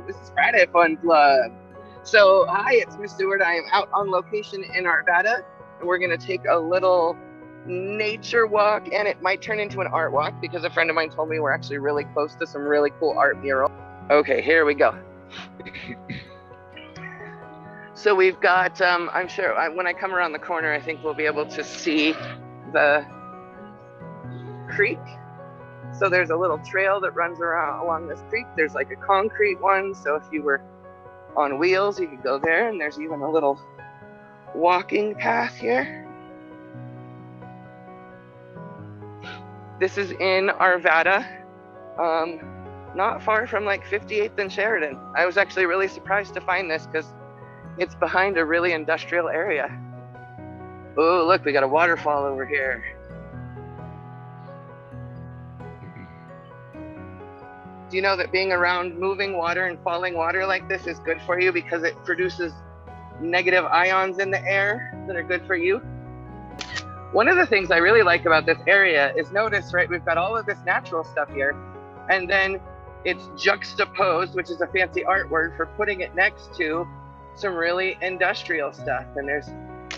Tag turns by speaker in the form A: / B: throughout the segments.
A: This is Friday Fun Club. So, hi, it's Miss Seward. I am out on location in Arvada, and we're going to take a little nature walk, and it might turn into an art walk because a friend of mine told me we're actually really close to some really cool art mural. Okay, here we go. So we've got, I'm sure when I come around the corner, I think we'll be able to see the creek. So there's a little trail that runs around along this creek. There's like a concrete one. So if you were on wheels, you could go there. And there's even a little walking path here. This is in Arvada, not far from like 58th and Sheridan. I was actually really surprised to find this because it's behind a really industrial area. Oh, look, we got a waterfall over here. Do you know that being around moving water and falling water like this is good for you because it produces negative ions in the air that are good for you? One of the things I really like about this area is notice, right, we've got all of this natural stuff here, and then it's juxtaposed, which is a fancy art word for putting it next to some really industrial stuff. And there's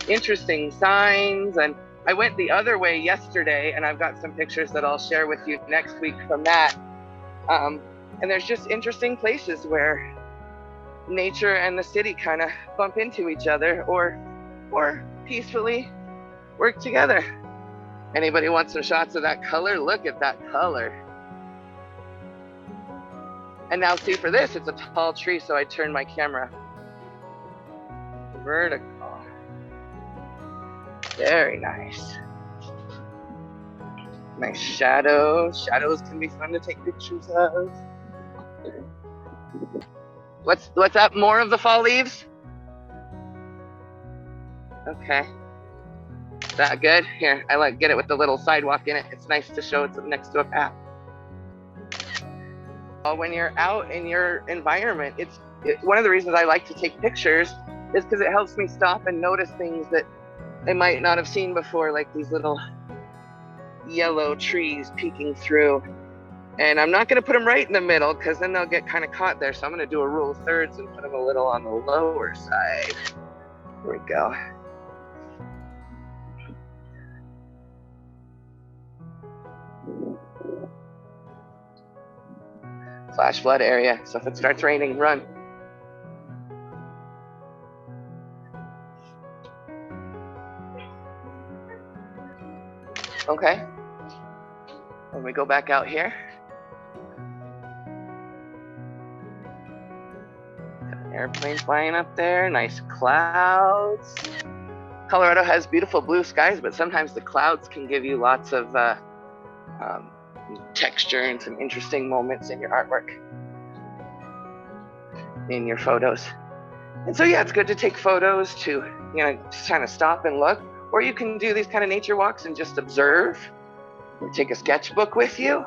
A: interesting signs, and I went the other way yesterday, and I've got some pictures that I'll share with you next week from that. And there's just interesting places where nature and the city kind of bump into each other or peacefully work together. Anybody want some shots of that color? Look at that color. And now see, for this, it's a tall tree, so I turn my camera vertical. Very nice. Nice shadows. Shadows can be fun to take pictures of. What's up? More of the fall leaves? Okay. Is that good? Here, I like get it with the little sidewalk in it. It's nice to show it's next to a path. When you're out in your environment, one of the reasons I like to take pictures is because it helps me stop and notice things that I might not have seen before, like these little yellow trees peeking through. And I'm not going to put them right in the middle because then they'll get kind of caught there. So I'm going to do a rule of thirds and put them a little on the lower side. Here we go. Flash flood area. So if it starts raining, run. Okay. When we go back out here, got an airplane flying up there, nice clouds. Colorado has beautiful blue skies, but sometimes the clouds can give you lots of texture and some interesting moments in your artwork, in your photos. And so yeah, it's good to take photos to, just kind of stop and look. Or you can do these kind of nature walks and just observe, or take a sketchbook with you.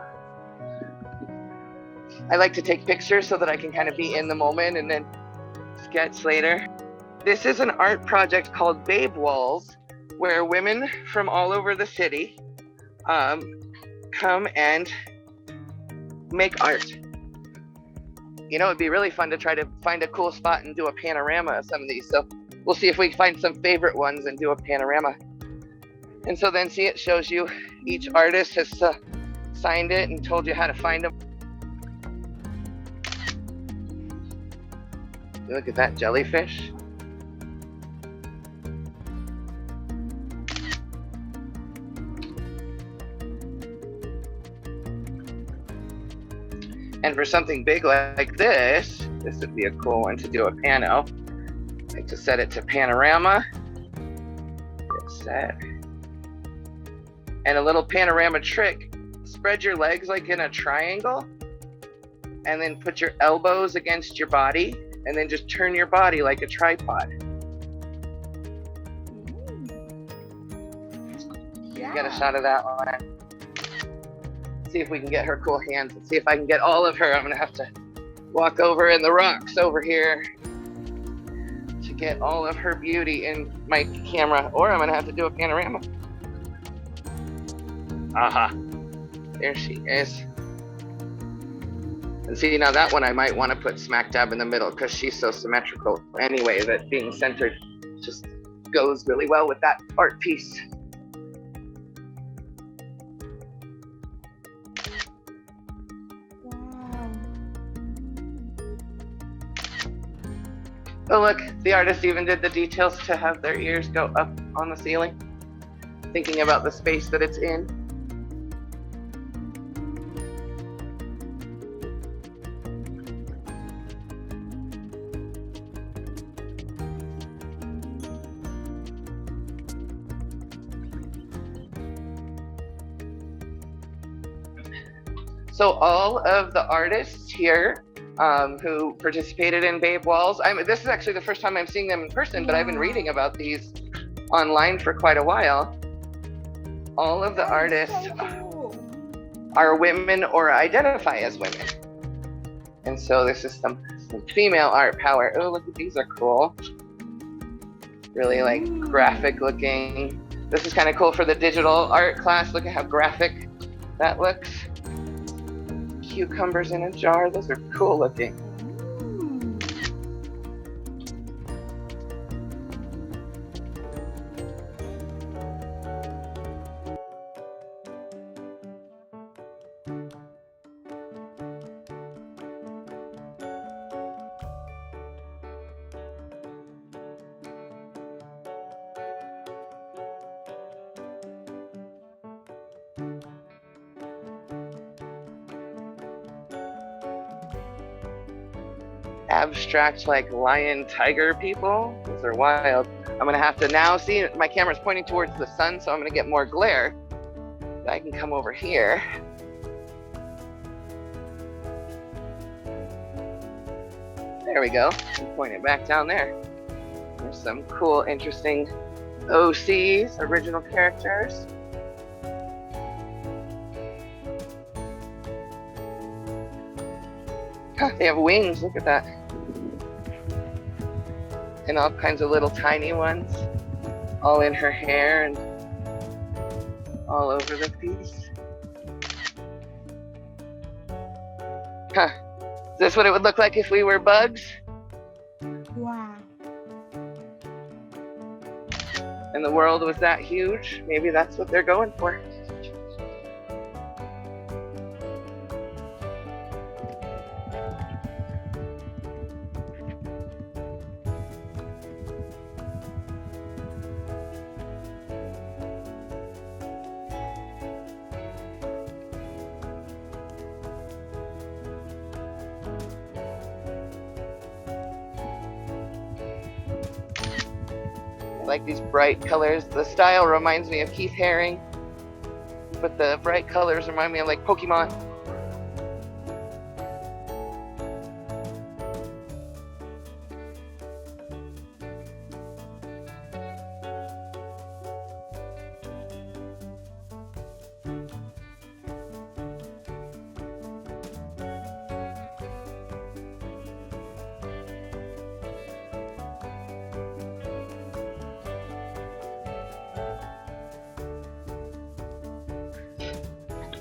A: I like to take pictures so that I can kind of be in the moment and then sketch later. This is an art project called Babe Walls, where women from all over the city come and make art. It'd be really fun to try to find a cool spot and do a panorama of some of these. So we'll see if we find some favorite ones and do a panorama. And so then see, it shows you each artist has signed it and told you how to find them. Look at that jellyfish. And for something big like this would be a cool one to do a pano. I like to set it to panorama. Get set. And a little panorama trick, spread your legs like in a triangle and then put your elbows against your body and then just turn your body like a tripod. Yeah. Get a shot of that one. See if we can get her cool hands and see if I can get all of her. I'm gonna have to walk over in the rocks over here to get all of her beauty in my camera, or I'm gonna have to do a panorama. Aha, there she is. And see, now that one I might want to put smack dab in the middle because she's so symmetrical anyway that being centered just goes really well with that art piece.
B: Wow.
A: Oh look, the artist even did the details to have their ears go up on the ceiling, thinking about the space that it's in. So all of the artists here who participated in Babe Walls, this is actually the first time I'm seeing them in person, but I've been reading about these online for quite a while. All of the artists are women or identify as women. And so this is some female art power. Oh, look, these are cool. Really like graphic looking. This is kind of cool for the digital art class. Look at how graphic that looks. Cucumbers in a jar, those are cool looking. Abstract like lion tiger people, those are wild. I'm gonna have to now see, my camera's pointing towards the sun, so I'm gonna get more glare. I can come over here. There we go. And point it back down there. There's some cool, interesting OCs, original characters. Huh, they have wings, look at that. And all kinds of little tiny ones, all in her hair and all over the piece. Huh, is this what it would look like if we were bugs?
B: Wow.
A: And the world was that huge? Maybe that's what they're going for. Like these bright colors. The style reminds me of Keith Haring, but the bright colors remind me of like Pokemon.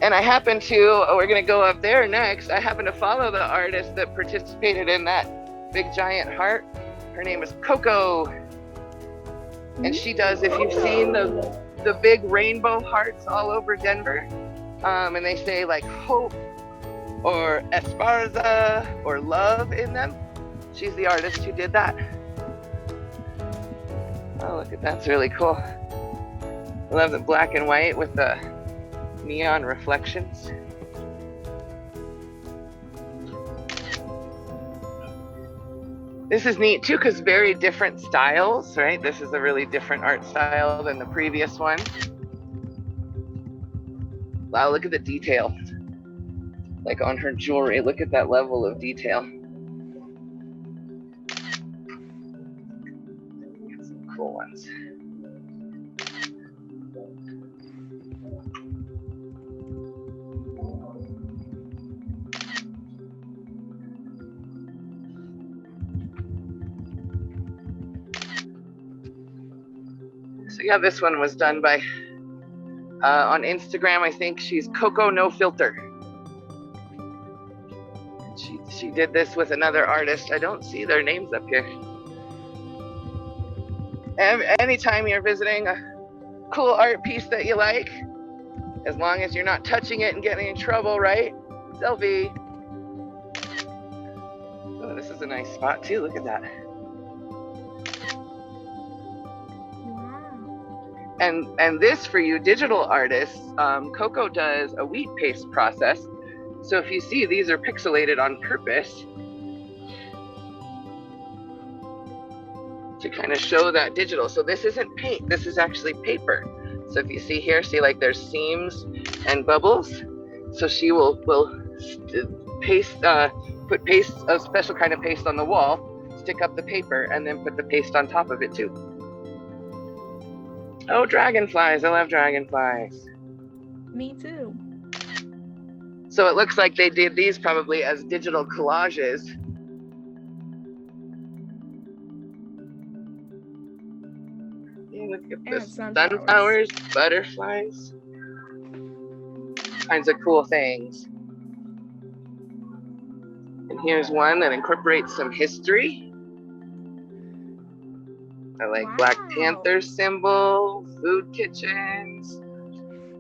A: And I happen to, we're gonna go up there next, I happen to follow the artist that participated in that big giant heart. Her name is Coco. And she does, if you've seen the big rainbow hearts all over Denver, and they say like hope or esparza or love in them, she's the artist who did that. Oh, look at that's really cool. I love the black and white with the neon reflections. This is neat too, because very different styles, right? This is a really different art style than the previous one. Wow, look at the detail. Like on her jewelry, look at that level of detail. Some cool ones. So yeah, this one was done by, on Instagram, I think she's Coco No Filter. did this with another artist. I don't see their names up here. Anytime you're visiting a cool art piece that you like, as long as you're not touching it and getting in trouble, right? Selfie. Oh, this is a nice spot too. Look at that.
B: Wow.
A: And this, for you digital artists, Coco does a wheat paste process. So if you see, these are pixelated on purpose to kind of show that digital. So this isn't paint, this is actually paper. So if you see here, see like there's seams and bubbles. So she will paste, put paste, a special kind of paste on the wall, stick up the paper, and then put the paste on top of it too. Oh, dragonflies, I love dragonflies.
B: Me too.
A: So it looks like they did these probably as digital collages. Yeah, look at this. Sunflowers, butterflies, kinds of cool things. And here's one that incorporates some history. I like Black Panther symbols, food kitchens.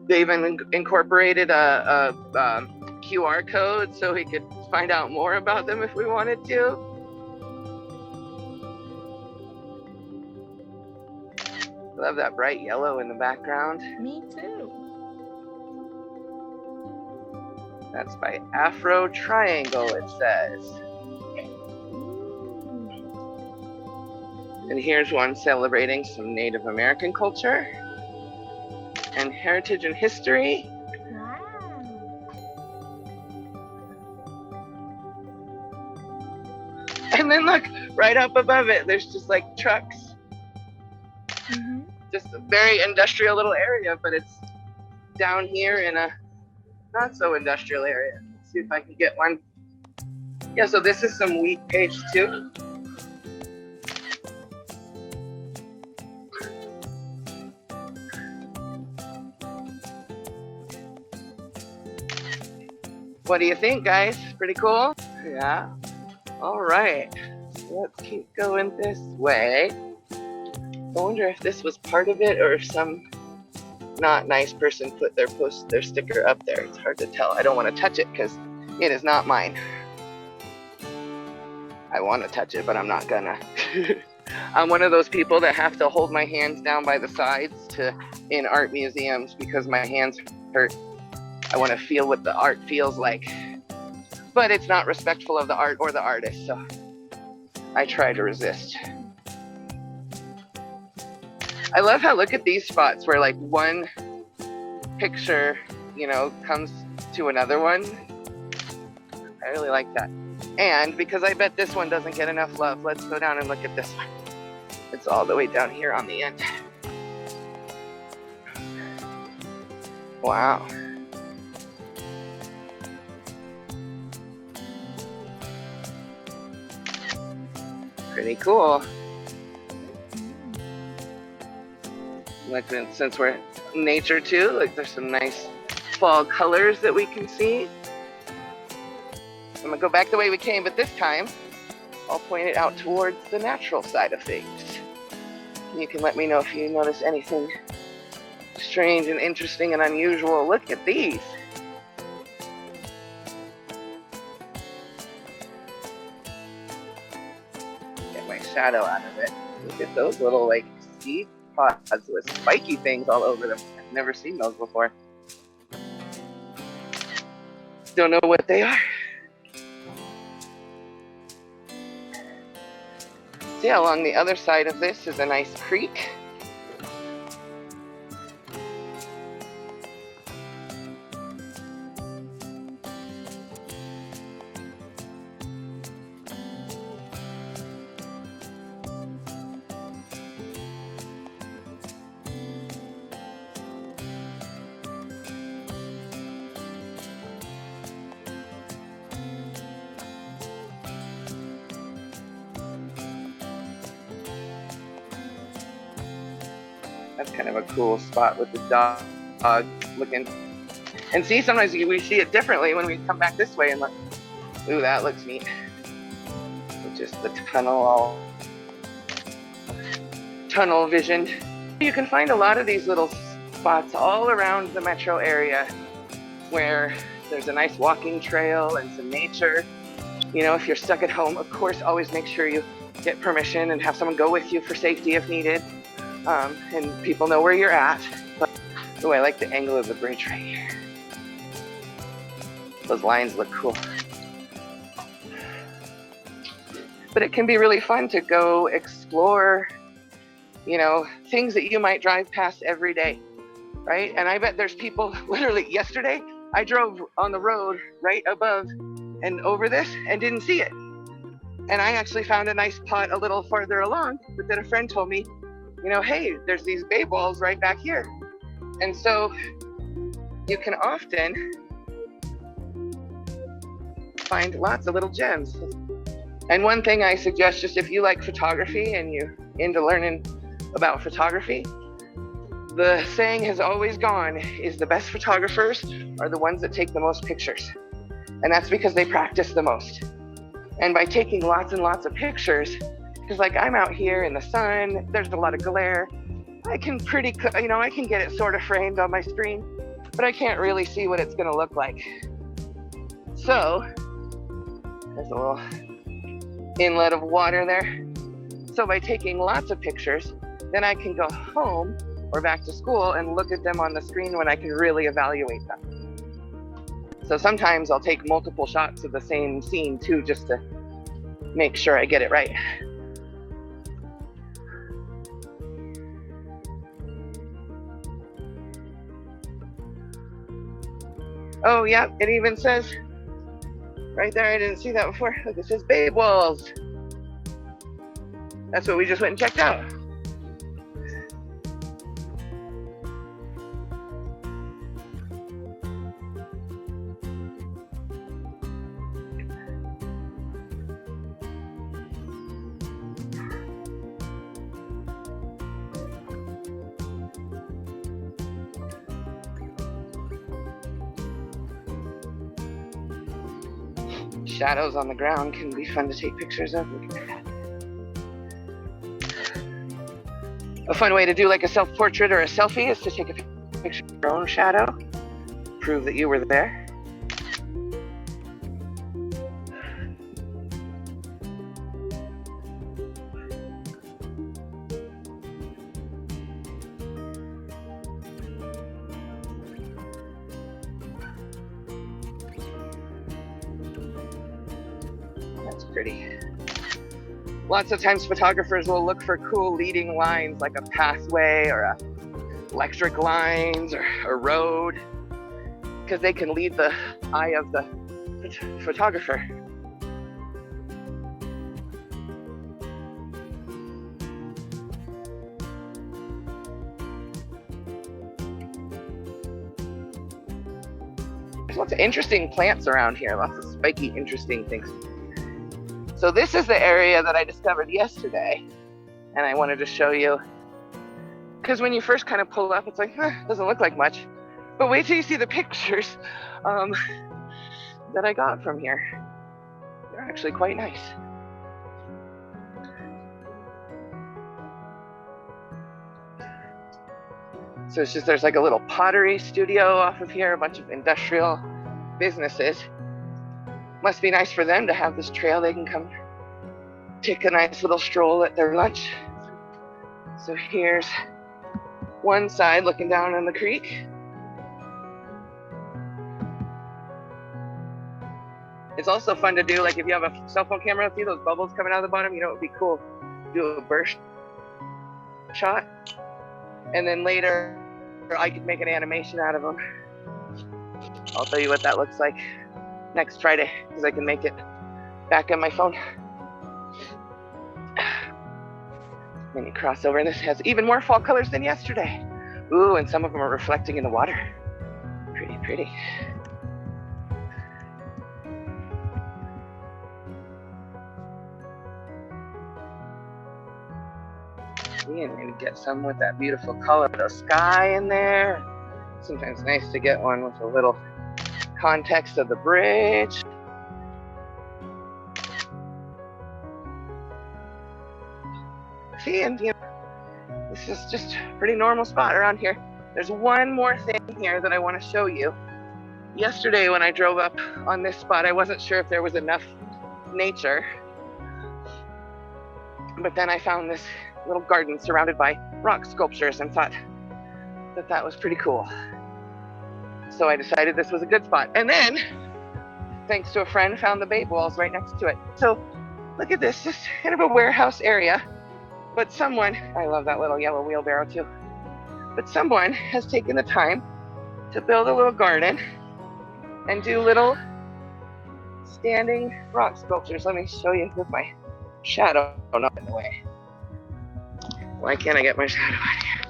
A: They even incorporated a QR code so we could find out more about them if we wanted to. Love that bright yellow in the background.
B: Me too.
A: That's by Afro Triangle, it says. And here's one celebrating some Native American culture and heritage and history. And then look, right up above it, there's just like trucks.
B: Mm-hmm.
A: Just a very industrial little area, but it's down here in a not so industrial area. Let's see if I can get one. Yeah, so this is some wheat paste too. What do you think, guys? Pretty cool? Yeah. All right. Let's keep going this way. I wonder if this was part of it or if some not nice person put their sticker up there. It's hard to tell. I don't want to touch it because it is not mine. I want to touch it, but I'm not gonna. I'm one of those people that have to hold my hands down by the sides in art museums because my hands hurt. I want to feel what the art feels like. But it's not respectful of the art or the artist, so I try to resist. I love how, look at these spots where like one picture, comes to another one. I really like that. And because I bet this one doesn't get enough love, let's go down and look at this one. It's all the way down here on the end. Wow. Pretty cool. Like, since we're in nature too, like there's some nice fall colors that we can see. I'm gonna go back the way we came, but this time I'll point it out towards the natural side of things. And you can let me know if you notice anything strange and interesting and unusual. Look at these. Get my shadow out of it. Look at those little like seed pods with spiky things all over them. I've never seen those before. Don't know what they are. See, along the other side of this is a nice creek. That's kind of a cool spot with the dog looking. And see, sometimes we see it differently when we come back this way and look. Ooh, that looks neat. just the tunnel visioned. You can find a lot of these little spots all around the metro area where there's a nice walking trail and some nature. You know, if you're stuck at home, of course, always make sure you get permission and have someone go with you for safety if needed. And people know where you're at. But, oh, I like the angle of the bridge right here. Those lines look cool. But it can be really fun to go explore, you know, things that you might drive past every day, right? And I bet there's people, literally yesterday, I drove on the road right above and over this and didn't see it. And I actually found a nice pot a little farther along, but then a friend told me, you know, hey, there's these bay balls right back here. And so you can often find lots of little gems. And one thing I suggest, just if you like photography and you're into learning about photography, the saying has always gone is the best photographers are the ones that take the most pictures. And that's because they practice the most. And by taking lots and lots of pictures, because like I'm out here in the sun, there's a lot of glare. I can I can get it sort of framed on my screen, but I can't really see what it's gonna look like. So, there's a little inlet of water there. So by taking lots of pictures, then I can go home or back to school and look at them on the screen when I can really evaluate them. So sometimes I'll take multiple shots of the same scene too, just to make sure I get it right. Oh yeah, it even says right there, I didn't see that before. Look, it says bay walls. That's what we just went and checked out. Shadows on the ground can be fun to take pictures of. Look at that. A fun way to do like a self-portrait or a selfie is to take a picture of your own shadow, prove that you were there. Pretty. Lots of times photographers will look for cool leading lines like a pathway or electric lines or a road, because they can lead the eye of the photographer. There's lots of interesting plants around here, lots of spiky, interesting things. So this is the area that I discovered yesterday, and I wanted to show you, because when you first kind of pull up, it's like, doesn't look like much, but wait till you see the pictures that I got from here. They're actually quite nice. So it's just, there's like a little pottery studio off of here, a bunch of industrial businesses. Must be nice for them to have this trail. They can come take a nice little stroll at their lunch. So here's one side looking down on the creek. It's also fun to do, like if you have a cell phone camera, see those bubbles coming out of the bottom, you know, it would be cool. Do a burst shot. And then later I could make an animation out of them. I'll tell you what that looks like next Friday, because I can make it back on my phone. Then you cross over, and this has even more fall colors than yesterday. Ooh, and some of them are reflecting in the water. Pretty, pretty. And maybe get some with that beautiful Colorado sky in there. Sometimes nice to get one with a little context of the bridge. See, and you know, this is just a pretty normal spot around here. There's one more thing here that I want to show you. Yesterday when I drove up on this spot, I wasn't sure if there was enough nature, but then I found this little garden surrounded by rock sculptures and thought that that was pretty cool. So I decided this was a good spot. And then, thanks to a friend, found the bait balls right next to it. So look at this, just kind of a warehouse area, but someone, I love that little yellow wheelbarrow too, but someone has taken the time to build a little garden and do little standing rock sculptures. Let me show you with my shadow not in the way. Why can't I get my shadow out here?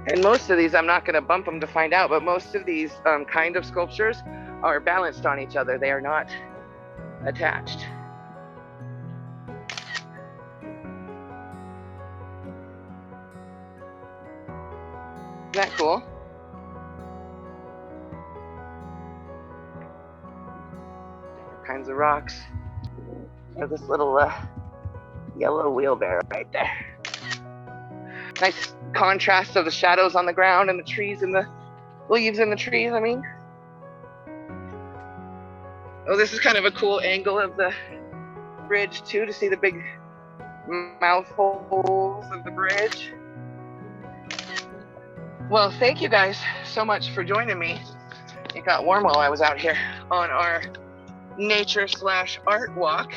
A: And most of these, I'm not going to bump them to find out, but most of these kind of sculptures are balanced on each other. They are not attached. Isn't that cool? Different kinds of rocks. There's this little yellow wheelbarrow right there. Nice contrast of the shadows on the ground and the trees and the leaves in the trees, I mean. Oh, this is kind of a cool angle of the bridge too, to see the big mouth holes of the bridge. Well, thank you guys so much for joining me. It got warm while I was out here on our nature/art walk.